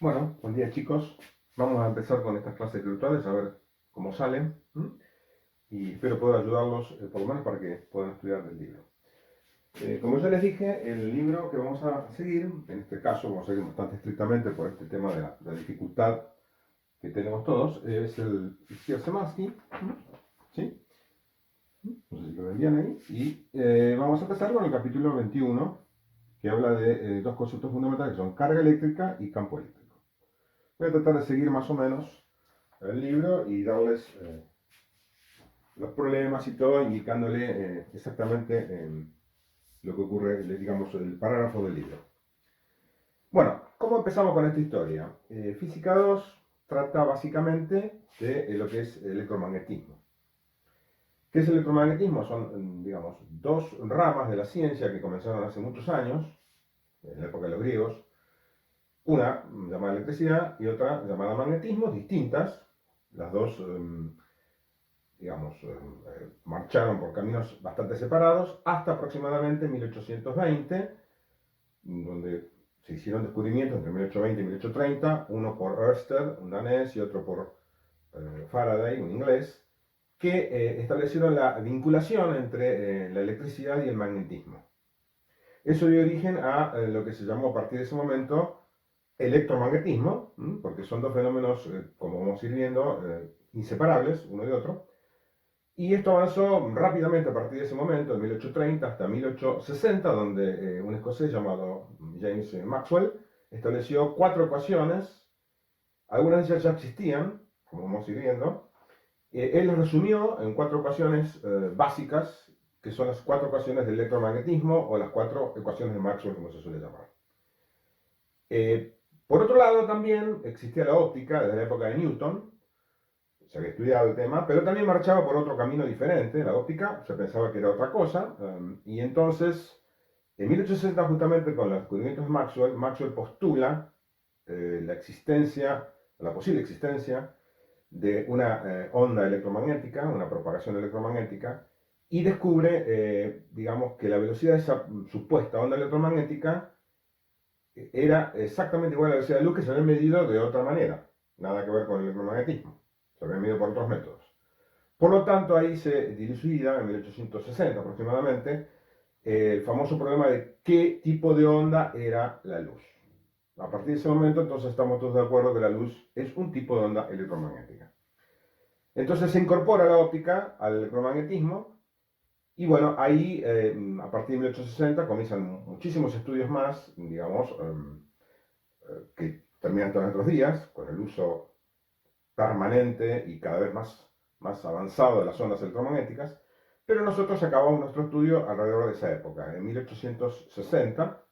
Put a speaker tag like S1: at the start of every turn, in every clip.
S1: Bueno, buen día chicos. Vamos a empezar con estas clases virtuales a ver cómo salen. Y espero poder ayudarlos por lo menos para que puedan estudiar del libro. Como ya les dije, el libro que vamos a seguir, en este caso vamos a seguir bastante estrictamente por este tema de la dificultad que tenemos todos, es el Siersemanski. ¿Sí? No sé si lo ven bien ahí. Y vamos a empezar con el capítulo 21, que habla de dos conceptos fundamentales que son carga eléctrica y campo eléctrico. Voy a tratar de seguir más o menos el libro y darles los problemas y todo, indicándole exactamente lo que ocurre, digamos, el parágrafo del libro. Bueno, ¿cómo empezamos con esta historia? Física 2 trata básicamente de lo que es el electromagnetismo. ¿Qué es el electromagnetismo? Son, digamos, dos ramas de la ciencia que comenzaron hace muchos años, en la época de los griegos, una llamada electricidad y otra llamada magnetismo, distintas. Las dos, digamos, marcharon por caminos bastante separados hasta aproximadamente 1820, donde se hicieron descubrimientos entre 1820 y 1830, uno por Ørsted, un danés, y otro por Faraday, un inglés, que establecieron la vinculación entre la electricidad y el magnetismo. Eso dio origen a lo que se llamó a partir de ese momento electromagnetismo, porque son dos fenómenos, como vamos a ir viendo, inseparables uno de otro. Y esto avanzó rápidamente a partir de ese momento, de 1830 hasta 1860, donde un escocés llamado James Maxwell estableció cuatro ecuaciones. Algunas de ellas ya existían, como vamos a ir viendo. Él las resumió en cuatro ecuaciones básicas, que son las cuatro ecuaciones del electromagnetismo o las cuatro ecuaciones de Maxwell, como se suele llamar. Por otro lado, también existía la óptica desde la época de Newton. Se había estudiado el tema, pero también marchaba por otro camino diferente. La óptica se pensaba que era otra cosa, y entonces, en 1860, justamente con los descubrimientos de Maxwell, Maxwell postula la existencia, la posible existencia de una onda electromagnética, una propagación electromagnética, y descubre, digamos, que la velocidad de esa supuesta onda electromagnética era exactamente igual a la velocidad de luz, que se había medido de otra manera, nada que ver con el electromagnetismo, se había medido por otros métodos. Por lo tanto, ahí se dilucida, en 1860 aproximadamente, el famoso problema de qué tipo de onda era la luz. A partir de ese momento, entonces, estamos todos de acuerdo que la luz es un tipo de onda electromagnética. Entonces se incorpora la óptica al electromagnetismo, y bueno, ahí a partir de 1860 comienzan muchísimos estudios más, digamos, que terminan todos nuestros días, con el uso permanente y cada vez más avanzado de las ondas electromagnéticas, pero nosotros acabamos nuestro estudio alrededor de esa época, en 1860,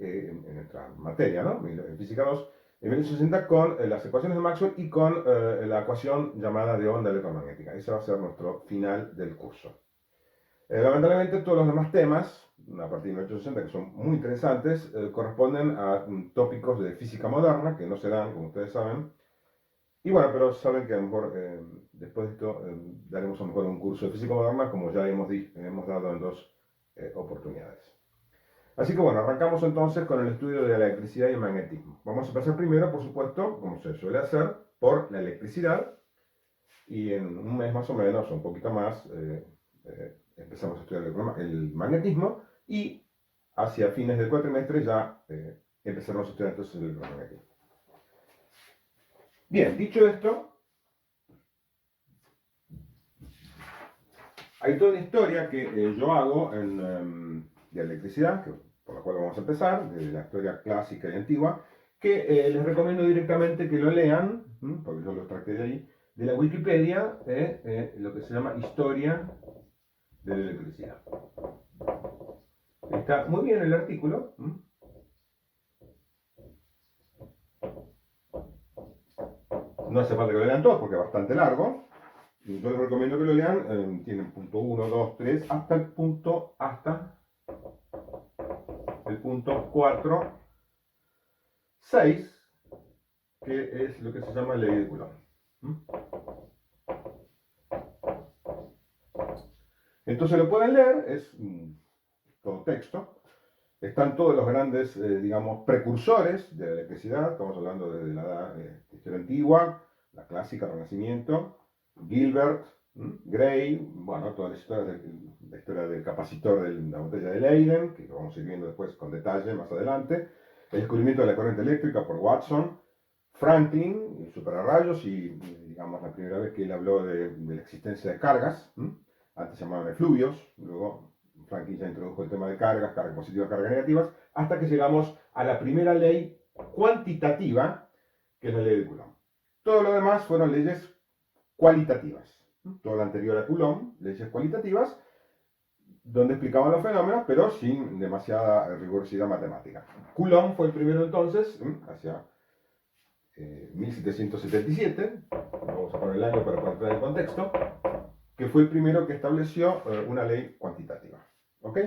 S1: en nuestra materia, ¿no? En física 2, en 1860 con las ecuaciones de Maxwell y con la ecuación llamada de onda electromagnética. Ese va a ser nuestro final del curso. Lamentablemente todos los demás temas, a partir de 1860, que son muy interesantes, corresponden a tópicos de física moderna, que no se dan, como ustedes saben. Y bueno, pero saben que a lo mejor después de esto daremos a lo mejor un curso de física moderna, como ya hemos dado en dos oportunidades. Así que bueno, arrancamos entonces con el estudio de la electricidad y el magnetismo. Vamos a empezar primero, por supuesto, como se suele hacer, por la electricidad. Y en un mes más o menos, o un poquito más, empezamos a estudiar el magnetismo, y hacia fines del cuatrimestre ya empezaremos a estudiar entonces el electromagnetismo. Bien, dicho esto, hay toda una historia que yo hago de electricidad, por la cual vamos a empezar, de la historia clásica y antigua, que les recomiendo directamente que lo lean, porque yo lo traté de ahí, de la Wikipedia, lo que se llama Historia de la Electricidad. Está muy bien el artículo. No hace falta que lo lean todos porque es bastante largo. Yo les recomiendo que lo lean. Tienen punto 1, 2, 3, hasta el punto 4, 6, que es lo que se llama ley de Coulomb. Entonces lo pueden leer, es todo texto. están todos los grandes, digamos, precursores de la electricidad. Estamos hablando de la edad historia antigua, la clásica, Renacimiento, Gilbert, Gray, bueno, toda la historia del capacitor de la botella de Leyden, que lo vamos a ir viendo después con detalle más adelante, el descubrimiento de la corriente eléctrica por Watson, Franklin, superarrayos, y digamos la primera vez que él habló de la existencia de cargas, antes se llamaban efluvios, luego Franklin ya introdujo el tema de cargas, cargas positivas, cargas negativas, hasta que llegamos a la primera ley cuantitativa, que es la ley de Coulomb. Todo lo demás fueron leyes cualitativas. Todo lo anterior a Coulomb, leyes cualitativas, donde explicaban los fenómenos, pero sin demasiada rigurosidad matemática. Coulomb fue el primero entonces, hacia 1777, vamos a poner el año para poner el contexto, que fue el primero que estableció una ley cuantitativa. ¿Ok?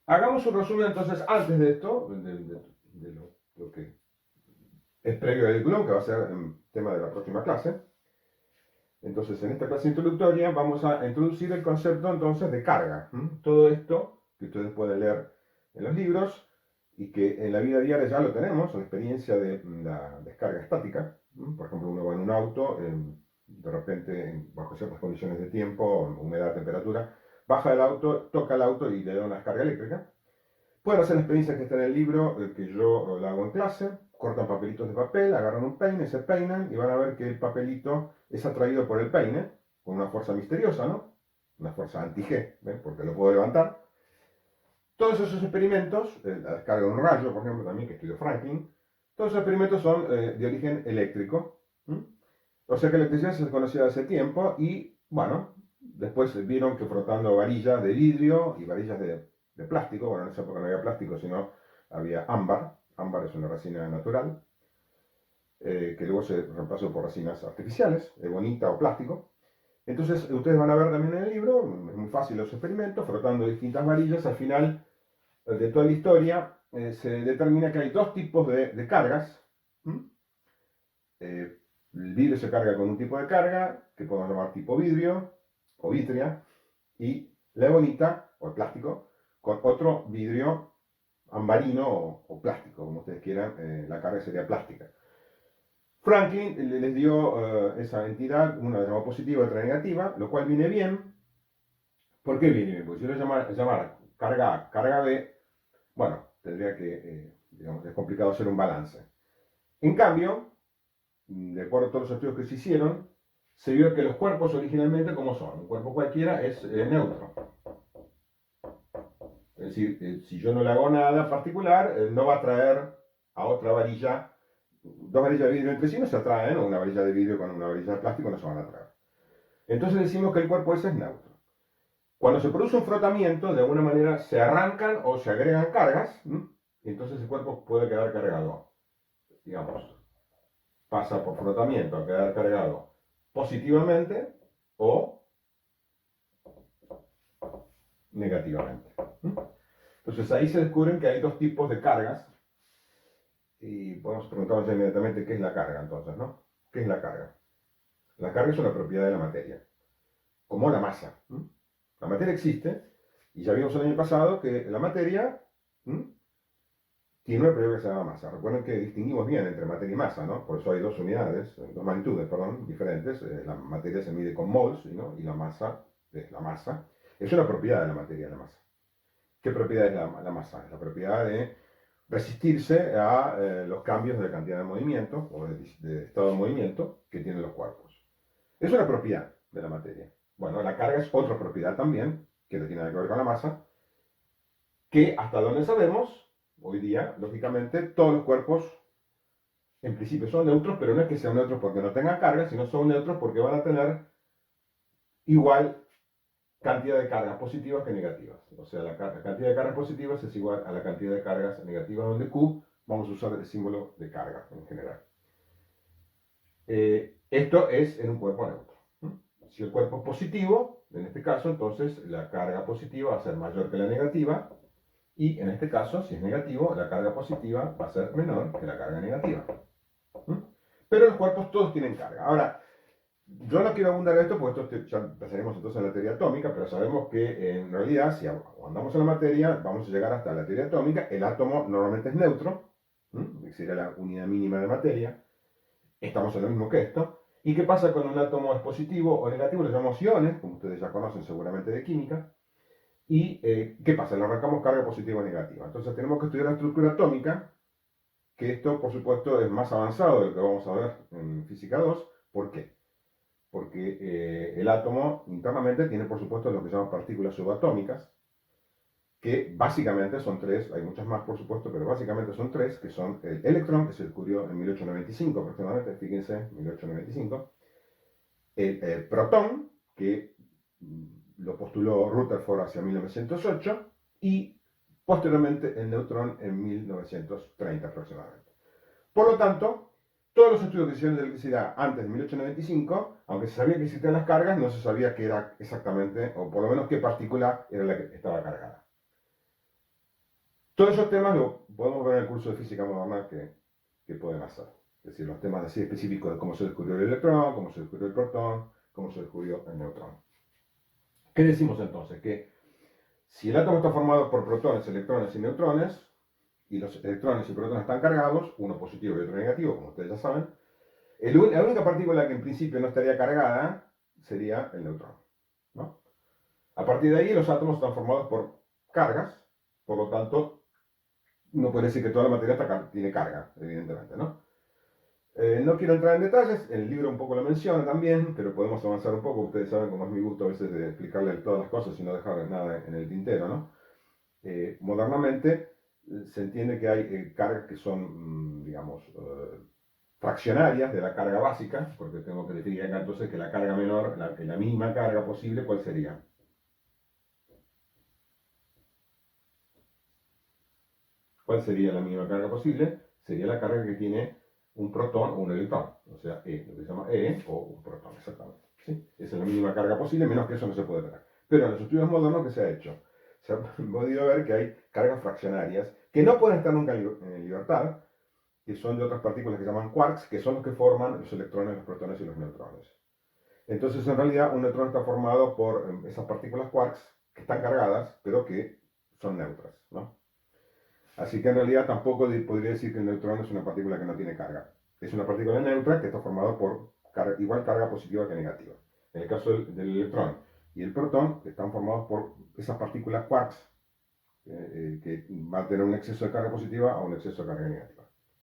S1: Hagamos un resumen entonces antes de esto, de lo que es previo a Coulomb, que va a ser el tema de la próxima clase. Entonces, en esta clase introductoria vamos a introducir el concepto entonces de carga. Todo esto que ustedes pueden leer en los libros y que en la vida diaria ya lo tenemos, la experiencia de la descarga estática. Por ejemplo, uno va en un auto, de repente, bajo ciertas condiciones de tiempo, humedad, temperatura, baja del auto, toca el auto y le da una descarga eléctrica. Pueden hacer la experiencia que está en el libro, que yo la hago en clase. Cortan papelitos de papel, agarran un peine, se peinan y van a ver que el papelito es atraído por el peine con una fuerza misteriosa, ¿no? Una fuerza anti-G, ¿ven? Porque lo puedo levantar. Todos esos experimentos, la descarga de un rayo, por ejemplo, también que estudió Franklin, todos esos experimentos son de origen eléctrico. O sea que la electricidad se conocía hace tiempo y, bueno, después vieron que frotando varillas de vidrio y varillas de plástico, bueno, en esa época no había plástico, sino había ámbar. Ámbar es una resina natural, que luego se reemplazó por resinas artificiales, de bonita o plástico. Entonces, ustedes van a ver también en el libro, es muy fácil los experimentos, frotando distintas varillas, al final de toda la historia se determina que hay dos tipos de cargas. El vidrio se carga con un tipo de carga, que podemos llamar tipo vidrio o vitria, y la ebonita o el plástico con otro vidrio ambarino o plástico, como ustedes quieran, la carga sería plástica. Franklin les dio esa entidad, una la llamó positiva y otra negativa, lo cual viene bien. ¿Por qué viene bien? Porque si lo llamara carga A, carga B, bueno, tendría que, digamos, es complicado hacer un balance. En cambio, de acuerdo a todos los estudios que se hicieron, se vio que los cuerpos originalmente, como son, un cuerpo cualquiera es neutro. Es decir, si yo no le hago nada particular, no va a atraer a otra varilla. Dos varillas de vidrio entre sí no se atraen, o una varilla de vidrio con una varilla de plástico no se van a atraer. Entonces decimos que el cuerpo ese es neutro. Cuando se produce un frotamiento, de alguna manera se arrancan o se agregan cargas, y entonces el cuerpo puede quedar cargado. Digamos, pasa por frotamiento a quedar cargado positivamente o negativamente. Entonces ahí se descubren que hay dos tipos de cargas y podemos preguntarnos inmediatamente qué es la carga entonces, ¿no? ¿Qué es la carga? La carga es una propiedad de la materia, como la masa. La materia existe y ya vimos el año pasado que la materia tiene una propiedad que se llama masa. Recuerden que distinguimos bien entre materia y masa, ¿no? Por eso hay dos unidades, dos magnitudes, perdón, diferentes. La materia se mide con moles, ¿no? Y la masa es la masa. Es una propiedad de la materia, la masa. ¿Qué propiedad es la masa? Es la propiedad de resistirse a los cambios de cantidad de movimiento o de estado de movimiento que tienen los cuerpos. Es una propiedad de la materia. Bueno, la carga es otra propiedad también, que no tiene nada que ver con la masa, que hasta donde sabemos, hoy día, lógicamente, todos los cuerpos en principio son neutros, pero no es que sean neutros porque no tengan carga, sino son neutros porque van a tener igual cantidad de cargas positivas que negativas. O sea, la cantidad de cargas positivas es igual a la cantidad de cargas negativas, donde Q vamos a usar el símbolo de carga en general. Esto es en un cuerpo neutro. Si el cuerpo es positivo, en este caso, entonces la carga positiva va a ser mayor que la negativa, y en este caso, si es negativo, la carga positiva va a ser menor que la carga negativa. Pero los cuerpos todos tienen carga. Ahora, Yo no quiero abundar en esto, porque ya empezaremos entonces en la teoría atómica, pero sabemos que en realidad, si andamos en la materia, vamos a llegar hasta la teoría atómica. El átomo normalmente es neutro, que sería la unidad mínima de materia. Estamos en lo mismo que esto. ¿Y qué pasa cuando un átomo es positivo o negativo? Lo llamamos iones, como ustedes ya conocen seguramente de química. ¿Y qué pasa? Le arrancamos carga positiva o negativa. Entonces tenemos que estudiar la estructura atómica, que esto, por supuesto, es más avanzado de lo que vamos a ver en física 2. ¿Por qué? Porque el átomo internamente tiene, por supuesto, lo que se llaman partículas subatómicas, que básicamente son tres, hay muchas más, por supuesto, pero básicamente son tres, que son el electrón, que se descubrió en 1895 aproximadamente, fíjense, 1895, el protón, que lo postuló Rutherford hacia 1908, y posteriormente el neutrón en 1930 aproximadamente. Por lo tanto, todos los estudios que se hicieron de electricidad antes de 1895, aunque se sabía que existían las cargas, no se sabía qué era exactamente, o por lo menos qué partícula era la que estaba cargada. Todos esos temas lo podemos ver en el curso de física moderna que pueden hacer. Es decir, los temas así específicos de cómo se descubrió el electrón, cómo se descubrió el protón, cómo se descubrió el neutrón. ¿Qué decimos entonces? Que si el átomo está formado por protones, electrones y neutrones, y los electrones y protones están cargados, uno positivo y otro negativo, como ustedes ya saben, la única partícula que en principio no estaría cargada sería el neutrón, ¿no? A partir de ahí los átomos están formados por cargas, por lo tanto, no puede decir que toda la materia tiene carga, evidentemente, ¿no? No quiero entrar en detalles, el libro un poco lo menciona también, pero podemos avanzar un poco. Ustedes saben cómo es mi gusto a veces de explicarle todas las cosas y no dejar nada en el tintero, ¿no? Modernamente se entiende que hay cargas que son, digamos, fraccionarias de la carga básica, porque tengo que definir acá entonces que la carga menor, la mínima carga posible, ¿cuál sería? ¿Cuál sería la mínima carga posible? Sería la carga que tiene un protón o un electrón, o sea, lo que se llama o un protón, exactamente. ¿Sí? Esa es la mínima carga posible, menos que eso no se puede tener. Pero en los estudios modernos, ¿qué se ha hecho? Se ha podido ver que hay cargas fraccionarias que no pueden estar nunca en libertad, que son de otras partículas que se llaman quarks, que son los que forman los electrones, los protones y los neutrones. Entonces, en realidad, un neutrón está formado por esas partículas quarks que están cargadas, pero que son neutras, ¿no? Así que en realidad tampoco podría decir que el neutrón es una partícula que no tiene carga. Es una partícula neutra que está formada por igual carga positiva que negativa. En el caso del electrón y el protón están formados por esas partículas quarks que van a tener un exceso de carga positiva o un exceso de carga negativa.